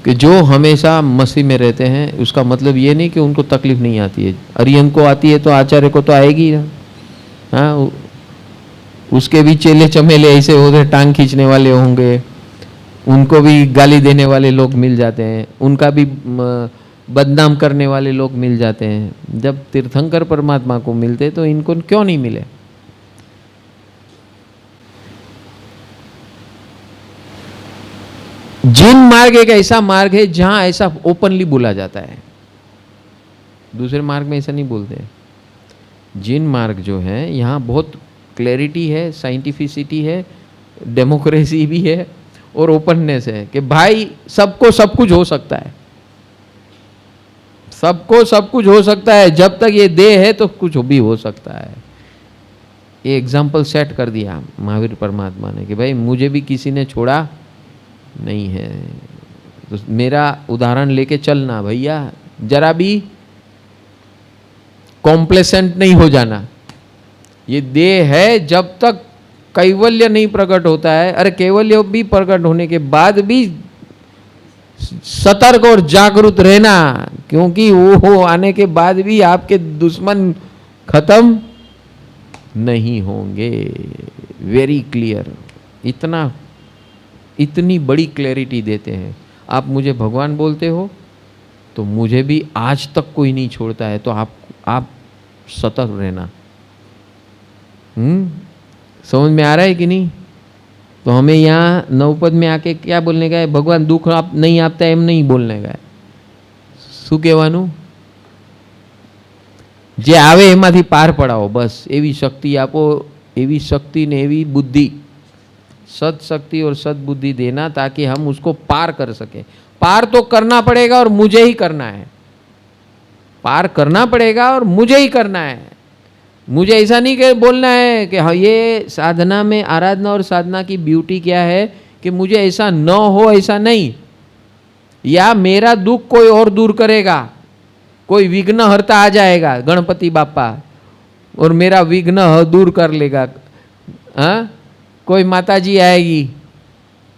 कि जो हमेशा मस्ती में रहते हैं उसका मतलब ये नहीं कि उनको तकलीफ नहीं आती है। अरियन को आती है तो आचार्य को तो आएगी ना। हाँ, उसके भी चेले चमेले ऐसे होते, टांग खींचने वाले होंगे, उनको भी गाली देने वाले लोग मिल जाते हैं, उनका भी बदनाम करने वाले लोग मिल जाते हैं। जब तीर्थंकर परमात्मा को मिलते तो इनको क्यों नहीं मिले? जिन मार्ग एक ऐसा मार्ग है जहां ऐसा ओपनली बोला जाता है, दूसरे मार्ग में ऐसा नहीं बोलते। जिन मार्ग जो है यहाँ बहुत क्लैरिटी है, साइंटिफिसिटी है, डेमोक्रेसी भी है और ओपननेस है कि भाई सबको सब कुछ हो सकता है, सबको सब कुछ हो सकता है, जब तक ये देह है तो कुछ भी हो सकता है। ये एग्जाम्पल सेट कर दिया महावीर परमात्मा ने कि भाई मुझे भी किसी ने छोड़ा नहीं है, तो मेरा उदाहरण लेके चलना भैया, जरा भी कॉम्प्लेसेंट नहीं हो जाना। ये देह है, जब तक कैवल्य नहीं प्रकट होता है, अरे कैवल्य भी प्रकट होने के बाद भी सतर्क और जागरूक रहना, क्योंकि वो आने के बाद भी आपके दुश्मन खत्म नहीं होंगे। वेरी क्लियर, इतनी बड़ी क्लैरिटी देते हैं। आप मुझे भगवान बोलते हो तो मुझे भी आज तक कोई नहीं छोड़ता है, तो आप सतर्क रहना। समझ में आ रहा है कि नहीं? तो हमें यहाँ नवपद में आके क्या बोलने का है? भगवान दुख आप नहीं आपता एम नहीं बोलने का है। શું કહેવાનું? જે આવે એમાંથી પાર પડાવો, બસ એવી શક્તિ આપો, એવી શક્તિ ने एवी बुद्धि, सत्शक्ति और सद्बुद्धि देना, ताकि हम उसको पार कर सके। पार तो करना पड़ेगा और मुझे ही करना है, पार करना पड़ेगा और मुझे ही करना है। मुझे ऐसा नहीं कि बोलना है कि हाँ ये साधना में, आराधना और साधना की ब्यूटी क्या है कि मुझे ऐसा न हो, ऐसा नहीं, या मेरा दुख कोई और दूर करेगा, कोई विघ्न हरता आ जाएगा गणपति बापा और मेरा विघ्न दूर कर लेगा। हाँ, कोई माताजी आएगी,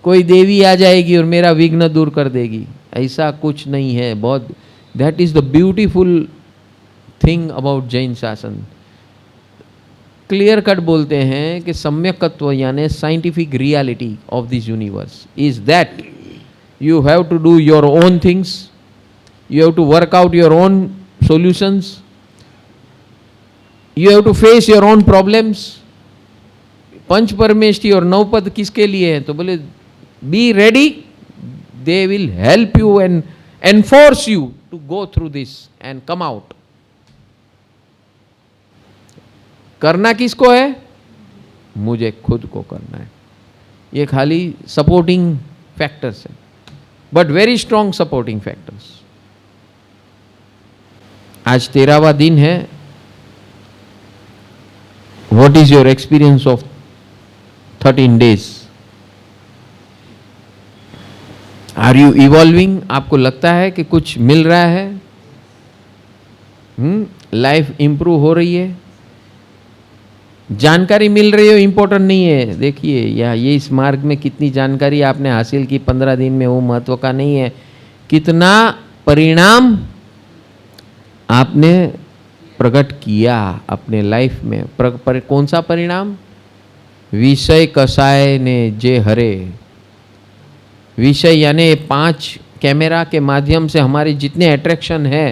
कोई देवी आ जाएगी और मेरा विघ्न दूर कर देगी, ऐसा कुछ नहीं है। बहुत, that is the beautiful thing about Jain शासन। क्लियर कट बोलते हैं कि सम्यकत्व यानी scientific reality of this universe is that you have to do your own things, you have to work out your own solutions, you have to face your own problems. पंच परमेष्ठी और नवपद किसके लिए हैं? तो बोले be ready, they will help you and enforce you to go through this and come out. करना किसको है? मुझे खुद को करना है। ये खाली सपोर्टिंग फैक्टर्स है, but very strong supporting factors. आज 13वां दिन है। What is your experience of 13 days? Are you evolving? आपको लगता है कि कुछ मिल रहा है? लाइफ इंप्रूव हो रही है, जानकारी मिल रही है, इंपॉर्टेंट नहीं है। देखिए ये इस मार्ग में कितनी जानकारी आपने हासिल की 15 दिन में, वो महत्व का नहीं है। कितना परिणाम आपने प्रकट किया अपने लाइफ में। कौन सा परिणाम? विषय कसाय ने जे हरे। विषय यानी 5 कैमरा के माध्यम से हमारे जितने अट्रैक्शन है,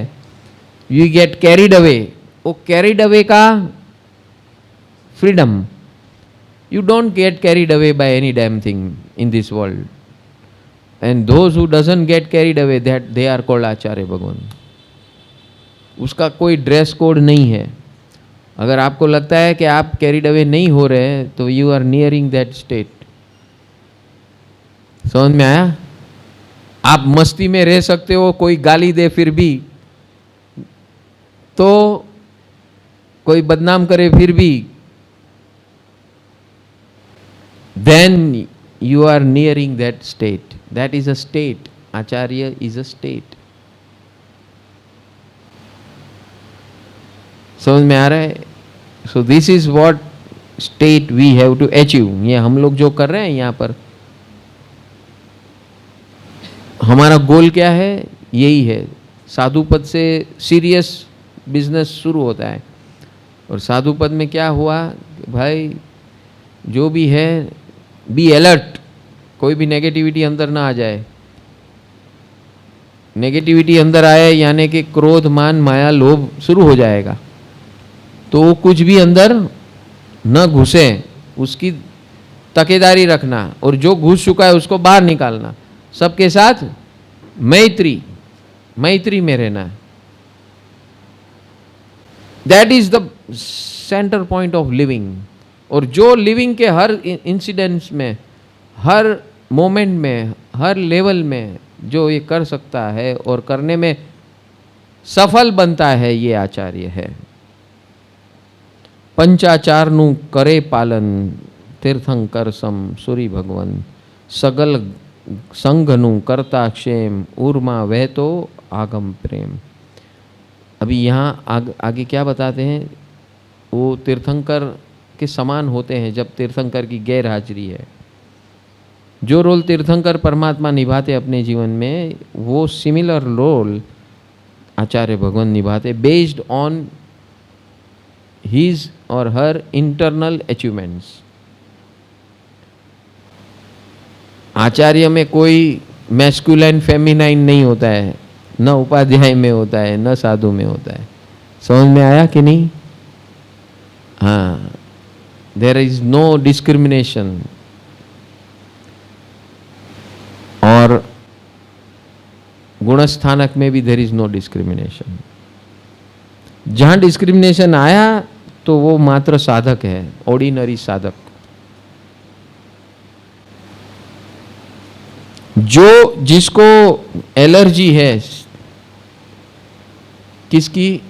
यू गेट कैरिड अवे। वो कैरिड अवे का freedom, you don't get carried away by any damn thing in this world, and those who doesn't get carried away that they are called Acharya Bhagwan. उसका कोई dress code नहीं है। अगर आपको लगता है कि आप कैरिड अवे नहीं हो रहे हैं तो you are nearing that state. समझ में आया? आप मस्ती में रह सकते हो, कोई गाली दे फिर भी, तो कोई बदनाम करे फिर भी, then you are nearing that state. That is a state. Acharya is a state. समझ में आ रहा है? So this is what state we have to achieve. ये हम लोग जो कर रहे हैं यहाँ पर, हमारा गोल क्या है? यही है। साधु पद से सीरियस बिजनेस शुरू होता है। और साधु पद में क्या हुआ? भाई जो भी है, बी अलर्ट, कोई भी नेगेटिविटी अंदर ना आ जाए। नेगेटिविटी अंदर आए यानी कि क्रोध, मान, माया, लोभ शुरू हो जाएगा। तो कुछ भी अंदर न घुसे, उसकी तकेदारी रखना, और जो घुस चुका है उसको बाहर निकालना। सबके साथ मैत्री, मैत्री में रहना। That is the centre point of living. और जो लिविंग के हर इंसिडेंट्स में, हर मोमेंट में, हर लेवल में जो ये कर सकता है और करने में सफल बनता है, ये आचार्य है। पंचाचारनु करे पालन, तीर्थंकर सम सूरी भगवन, सगल संघनु करता क्षेम, उर्मा वह तो आगम प्रेम। अभी यहाँ आगे क्या बताते हैं? वो तीर्थंकर के समान होते हैं जब तीर्थंकर की गैर हाजिरी है। जो रोल तीर्थंकर परमात्मा निभाते अपने जीवन में, वो सिमिलर रोल आचार्य भगवान निभाते, बेस्ड ऑन हिज और हर इंटरनल अचीवमेंट्स। आचार्य में कोई मैस्कुलाइन फेमिनाइन नहीं होता है, न उपाध्याय में होता है, न साधु में होता है। समझ में आया कि नहीं? हाँ, देयर इज नो डिस्क्रिमिनेशन। और गुणस्थानक में भी देयर इज नो डिस्क्रिमिनेशन। जहां डिस्क्रिमिनेशन आया तो वो मात्र साधक है, ऑर्डिनरी साधक। जो जिसको एलर्जी है, किसकी?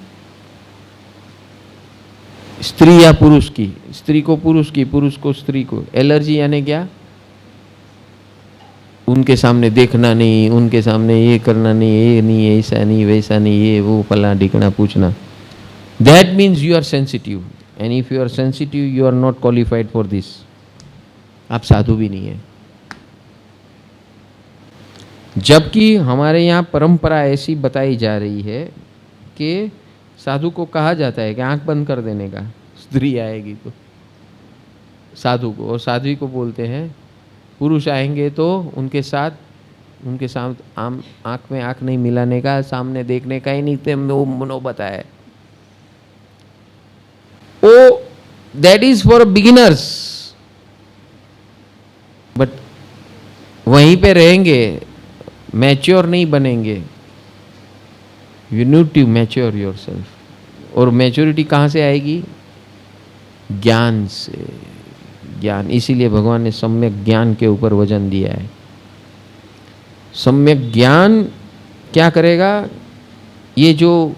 स्त्री या पुरुष की। स्त्री को पुरुष की, पुरुष को स्त्री को। एलर्जी यानी क्या? उनके सामने देखना नहीं, उनके सामने ये करना नहीं, ये नहीं, ऐसा नहीं, वैसा नहीं, ये वो फला ढिकना पूछना। That means you are sensitive, and if you are sensitive you are not qualified for this. आप साधु भी नहीं है। जबकि हमारे यहाँ परंपरा ऐसी बताई जा रही है कि साधु को कहा जाता है कि आंख बंद कर देने का, स्त्री आएगी तो साधु को, और साध्वी को बोलते हैं पुरुष आएंगे तो उनके साथ, उनके साथ आंख में आंख नहीं मिलाने का, सामने देखने का ही नहीं, तो मनोबत है। Oh that is for beginners. But वहीं पे रहेंगे, मैच्योर नहीं बनेंगे। You need to mature yourself. और मैच्योरिटी कहाँ से आएगी? ज्ञान से। ज्ञान, इसीलिए भगवान ने सम्यक ज्ञान के ऊपर वजन दिया है। सम्यक ज्ञान क्या करेगा? ये जो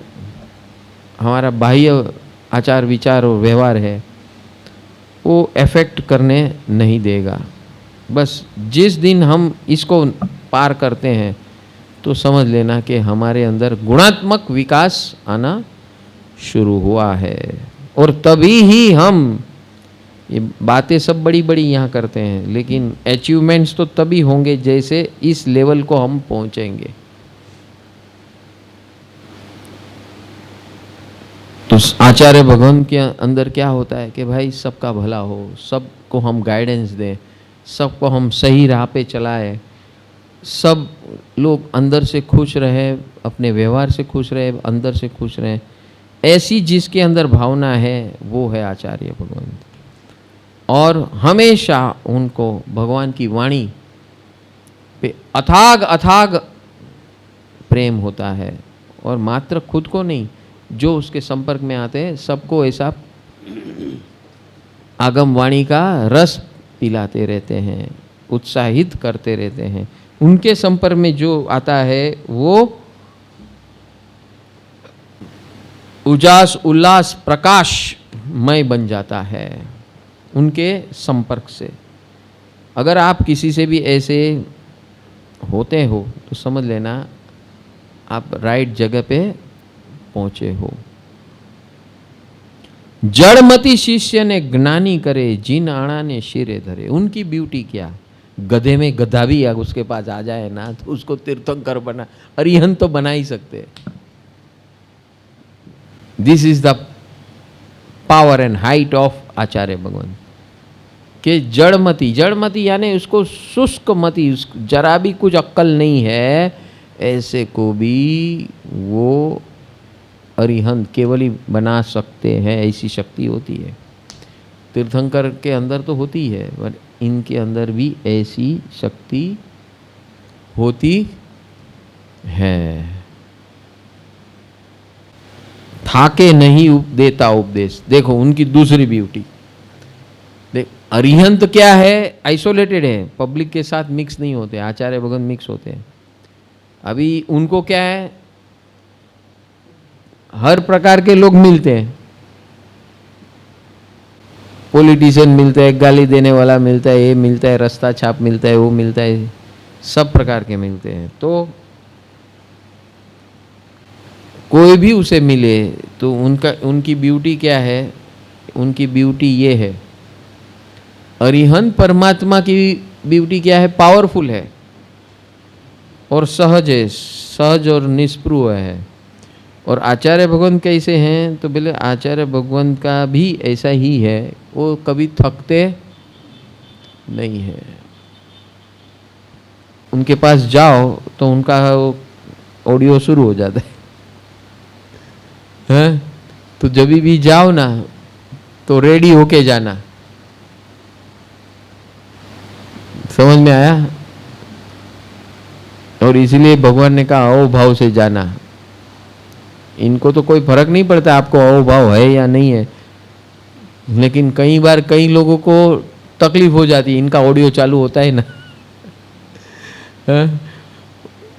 हमारा बाह्य आचार विचार और व्यवहार है वो अफेक्ट करने नहीं देगा। बस जिस दिन हम इसको पार करते हैं तो समझ लेना कि हमारे अंदर गुणात्मक विकास आना शुरू हुआ है। और तभी ही हम, ये बातें सब बड़ी बड़ी यहाँ करते हैं, लेकिन अचीवमेंट्स तो तभी होंगे जैसे इस लेवल को हम पहुँचेंगे। तो आचार्य भगवान के अंदर क्या होता है कि भाई सबका भला हो, सबको हम गाइडेंस दें, सबको हम सही राह पे चलाएं, सब लोग अंदर से खुश रहे, अपने व्यवहार से खुश रहे, अंदर से खुश रहें। ऐसी जिसके अंदर भावना है वो है आचार्य भगवान। और हमेशा उनको भगवान की वाणी पे अथाग अथाग प्रेम होता है। और मात्र खुद को नहीं, जो उसके संपर्क में आते हैं सबको ऐसा आगम वाणी का रस पिलाते रहते हैं, उत्साहित करते रहते हैं। उनके संपर्क में जो आता है वो उजास, उल्लास, प्रकाशमय बन जाता है उनके संपर्क से। अगर आप किसी से भी ऐसे होते हो तो समझ लेना आप राइट जगह पे पहुंचे हो। जड़मती शिष्य ने ज्ञानी करे, जिन आना ने शिरे धरे। उनकी ब्यूटी क्या? गधे में गधा भी अगर उसके पास आ जाए ना तो उसको तीर्थंकर बना, अरिहंत तो बना ही सकते। This is the power and height of Acharya Bhagwan के जड़मती। जड़मती यानी उसको शुष्क मती, जरा भी कुछ अक्कल नहीं है, ऐसे को भी वो अरिहंत केवल ही बना सकते हैं, ऐसी शक्ति होती है। तीर्थंकर के अंदर तो होती है, पर इनके अंदर भी ऐसी शक्ति होती है। थाके नहीं देता उपदेश। देखो उनकी दूसरी ब्यूटी देख, अरिहंत क्या है, आइसोलेटेड है, पब्लिक के साथ मिक्स नहीं होते। आचार्य भगवान मिक्स होते हैं। अभी उनको क्या है, हर प्रकार के लोग मिलते हैं, पॉलिटिशियन मिलते हैं, गाली देने वाला मिलता है, ये मिलता है, रास्ता छाप मिलता है, वो मिलता है, सब प्रकार के मिलते हैं। तो कोई भी उसे मिले तो उनकी ब्यूटी क्या है, उनकी ब्यूटी ये है। अरिहंत परमात्मा की ब्यूटी क्या है, पावरफुल है और सहज है, सहज और निष्प्रुह है। और आचार्य भगवान कैसे हैं, तो बोले आचार्य भगवान का भी ऐसा ही है, वो कभी थकते नहीं है। उनके पास जाओ तो उनका ऑडियो शुरू हो जाता है, तो जब भी जाओ ना तो रेडी होके जाना। समझ में आया? और इसलिए भगवान ने कहा अहोभाव से जाना। इनको तो कोई फर्क नहीं पड़ता आपको अहोभाव है या नहीं है, लेकिन कई बार कई लोगों को तकलीफ हो जाती है। इनका ऑडियो चालू होता है ना,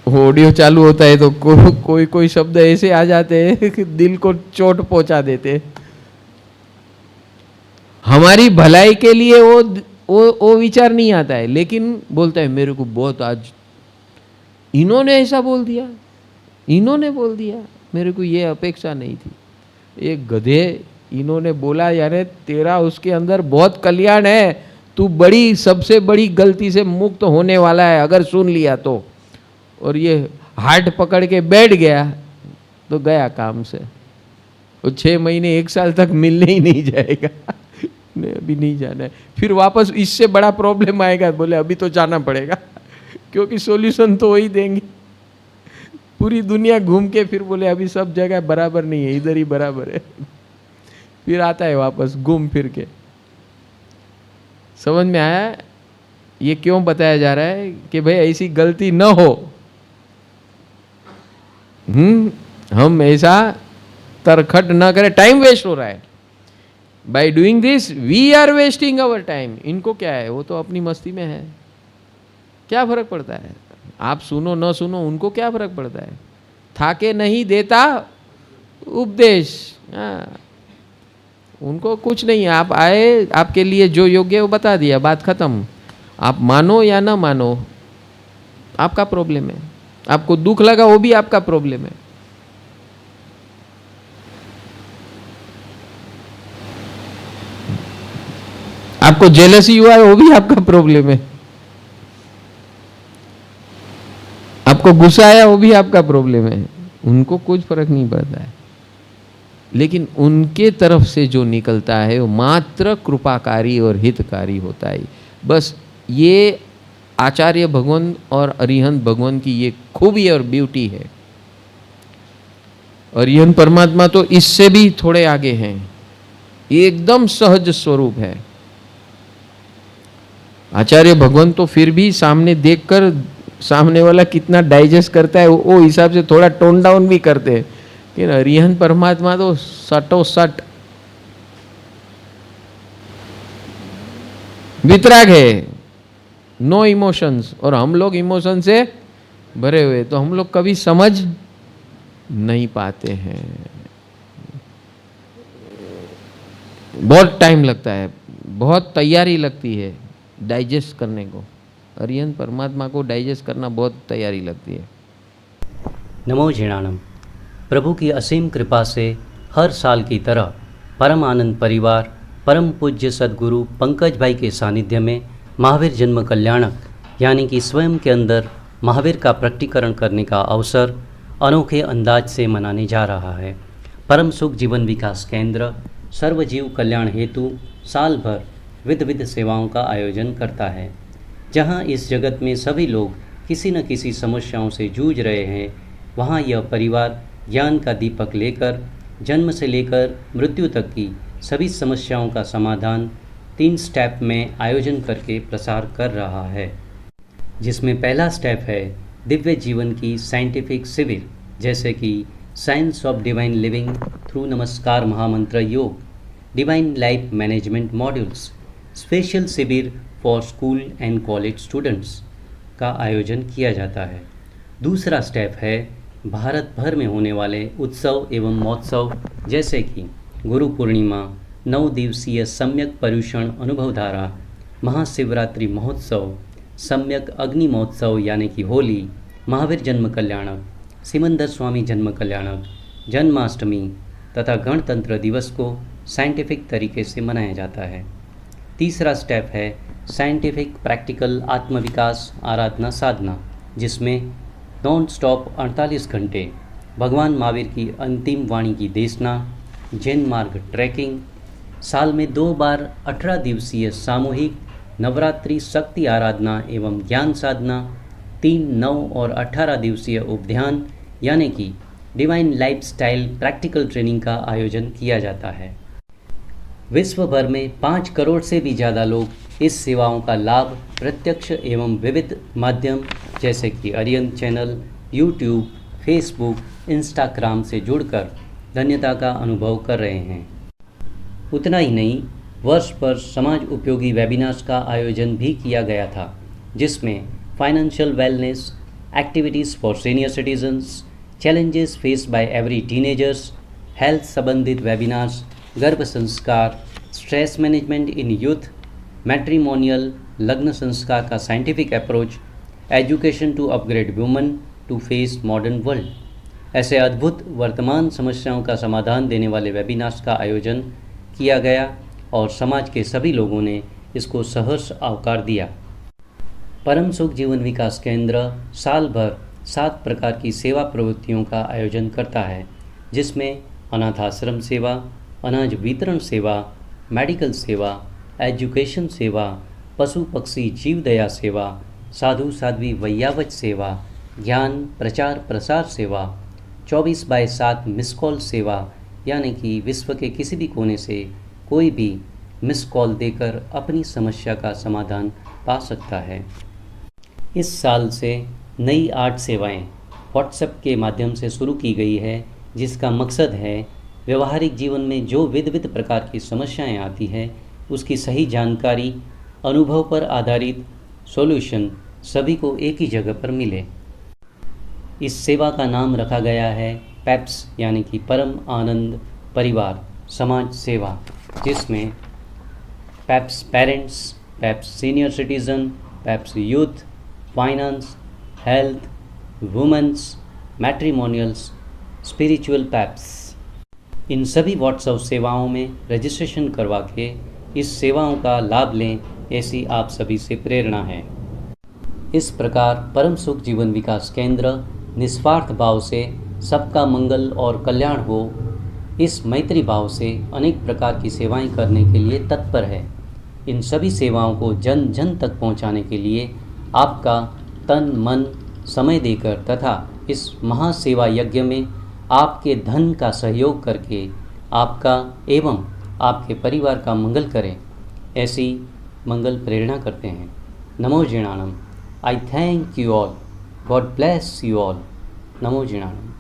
ऑडियो चालू होता है तो कोई शब्द ऐसे आ जाते हैं कि दिल को चोट पहुंचा देते हैं। हमारी भलाई के लिए वो विचार नहीं आता है, लेकिन बोलता है मेरे को बहुत आज इन्होंने ऐसा बोल दिया, इन्होंने बोल दिया, मेरे को ये अपेक्षा नहीं थी। एक गधे इन्होंने बोला, यानी तेरा उसके अंदर बहुत कल्याण है, तू बड़ी सबसे बड़ी गलती से मुक्त होने वाला है अगर सुन लिया तो। और ये हार्ट पकड़ के बैठ गया तो गया काम से। वो 6 महीने 1 साल तक मिलने ही नहीं जाएगा। नहीं, अभी नहीं जाना है, फिर वापस इससे बड़ा प्रॉब्लम आएगा, बोले अभी तो जाना पड़ेगा, क्योंकि सॉल्यूशन तो वही देंगे। पूरी दुनिया घूम के फिर बोले अभी सब जगह बराबर नहीं है, इधर ही बराबर है, फिर आता है वापस घूम फिर के। समझ में आया? ये क्यों बताया जा रहा है कि भाई ऐसी गलती न हो। हम ऐसा तरखट न करें, टाइम वेस्ट हो रहा है। By doing this we are wasting our time. इनको क्या है, वो तो अपनी मस्ती में है, क्या फर्क पड़ता है? आप सुनो न सुनो, उनको क्या फर्क पड़ता है? थाके नहीं देता उपदेश, उनको कुछ नहीं है। आप आए, आपके लिए जो योग्य है वो बता दिया, बात खत्म। आप मानो या ना मानो, आपका प्रॉब्लम है। आपको दुख लगा वो भी आपका प्रॉब्लम है। आपको जेलसी हुआ है वो भी आपका प्रॉब्लम है। आपको गुस्सा आया वो भी आपका प्रॉब्लम है। उनको कुछ फर्क नहीं पड़ता है, लेकिन उनके तरफ से जो निकलता है वो मात्र कृपाकारी और हितकारी होता है। बस ये आचार्य भगवान और अरिहंत भगवान की ये खूबी और ब्यूटी है। अरिहंत परमात्मा तो इससे भी थोड़े आगे हैं, एकदम सहज स्वरूप है। आचार्य भगवान तो फिर भी सामने देखकर सामने वाला कितना डाइजेस्ट करता है वो हिसाब से थोड़ा टोन डाउन भी करते हैं, कि अरिहंत परमात्मा तो सटो सट वितराग है, नो इमोशंस। और हम लोग इमोशन से भरे हुए, तो हम लोग कभी समझ नहीं पाते हैं, बहुत टाइम लगता है, बहुत तैयारी लगती है डाइजेस्ट करने को। अरिहंत परमात्मा को डाइजेस्ट करना बहुत तैयारी लगती है। नमो झिणानम। प्रभु की असीम कृपा से हर साल की तरह परम आनंद परिवार परम पूज्य सद्गुरु पंकज भाई के सानिध्य में महावीर जन्म कल्याणक यानी कि स्वयं के अंदर महावीर का प्रकटीकरण करने का अवसर अनोखे अंदाज से मनाने जा रहा है। परम सुख जीवन विकास केंद्र सर्वजीव कल्याण हेतु साल भर विविध सेवाओं का आयोजन करता है। जहां इस जगत में सभी लोग किसी न किसी समस्याओं से जूझ रहे हैं, वहां यह परिवार ज्ञान का दीपक लेकर जन्म से लेकर मृत्यु तक की सभी समस्याओं का समाधान 3 स्टेप में आयोजन करके प्रसार कर रहा है। जिसमें पहला स्टेप है दिव्य जीवन की साइंटिफिक शिविर, जैसे कि science of divine living through नमस्कार महामंत्र योग, divine life management modules, special शिविर for school and college students का आयोजन किया जाता है। दूसरा स्टेप है भारत भर में होने वाले उत्सव एवं महोत्सव, जैसे कि गुरु पूर्णिमा, 9 दिवसीय सम्यक पर्युषण अनुभवधारा, महाशिवरात्रि महोत्सव, सम्यक अग्नि महोत्सव यानी कि होली, महावीर जन्म कल्याणक, सिमंदर स्वामी जन्म कल्याणक, जन्माष्टमी तथा गणतंत्र दिवस को साइंटिफिक तरीके से मनाया जाता है। तीसरा स्टेप है साइंटिफिक प्रैक्टिकल आत्मविकास आराधना साधना, जिसमें नॉन स्टॉप 48 घंटे भगवान महावीर की अंतिम वाणी की देशना, जैन मार्ग ट्रैकिंग, साल में 2 बार 18 दिवसीय सामूहिक नवरात्रि शक्ति आराधना एवं ज्ञान साधना, 3, 9 और 18 दिवसीय उपध्यान यानी कि डिवाइन लाइफस्टाइल प्रैक्टिकल ट्रेनिंग का आयोजन किया जाता है। विश्व भर में 5 करोड़ से भी ज़्यादा लोग इस सेवाओं का लाभ प्रत्यक्ष एवं विविध माध्यम जैसे कि Aryan channel, YouTube, Facebook, Instagram से जुड़कर धन्यता का अनुभव कर रहे हैं। उतना ही नहीं, वर्ष पर समाज उपयोगी वेबिनार्स का आयोजन भी किया गया था, जिसमें financial wellness, activities for senior citizens, challenges faced by every teenagers, health संबंधित वेबिनार्स, गर्भ संस्कार, stress management in youth, matrimonial लग्न संस्कार का scientific approach, education to upgrade women to face modern world, ऐसे अद्भुत वर्तमान समस्याओं का समाधान देने वाले वेबिनार्स का आयोजन किया गया और समाज के सभी लोगों ने इसको सहर्ष आवकार दिया। परम सुख जीवन विकास केंद्र साल भर 7 प्रकार की सेवा प्रवृत्तियों का आयोजन करता है, जिसमें अनाथ आश्रम सेवा, अनाज वितरण सेवा, मेडिकल सेवा, एजुकेशन सेवा, पशु पक्षी जीव दया सेवा, साधु साध्वी वैयावच सेवा, ज्ञान प्रचार प्रसार सेवा, 24/7 मिस कॉल सेवा, यानी कि विश्व के किसी भी कोने से कोई भी मिस कॉल देकर अपनी समस्या का समाधान पा सकता है। इस साल से नई 8 सेवाएं व्हाट्सएप के माध्यम से शुरू की गई है, जिसका मकसद है व्यवहारिक जीवन में जो विविध प्रकार की समस्याएं आती हैं उसकी सही जानकारी, अनुभव पर आधारित सॉल्यूशन सभी को एक ही जगह पर मिले। इस सेवा का नाम रखा गया है पैप्स यानी कि परम आनंद परिवार समाज सेवा, जिसमें पैप्स पेरेंट्स, पैप्स सीनियर सिटीज़न, पैप्स youth, finance, health, women's, matrimonials, spiritual पैप्स, इन सभी व्हाट्सएप सेवाओं में रजिस्ट्रेशन करवा के इस सेवाओं का लाभ लें, ऐसी आप सभी से प्रेरणा है। इस प्रकार परम सुख जीवन विकास केंद्र निस्वार्थ भाव से सबका मंगल और कल्याण हो, इस मैत्री भाव से अनेक प्रकार की सेवाएं करने के लिए तत्पर है। इन सभी सेवाओं को जन जन तक पहुंचाने के लिए आपका तन मन समय देकर तथा इस महासेवा यज्ञ में आपके धन का सहयोग करके आपका एवं आपके परिवार का मंगल करें, ऐसी मंगल प्रेरणा करते हैं। नमो जिणाणम। I thank you all. God bless you all. नमो जिणाणम।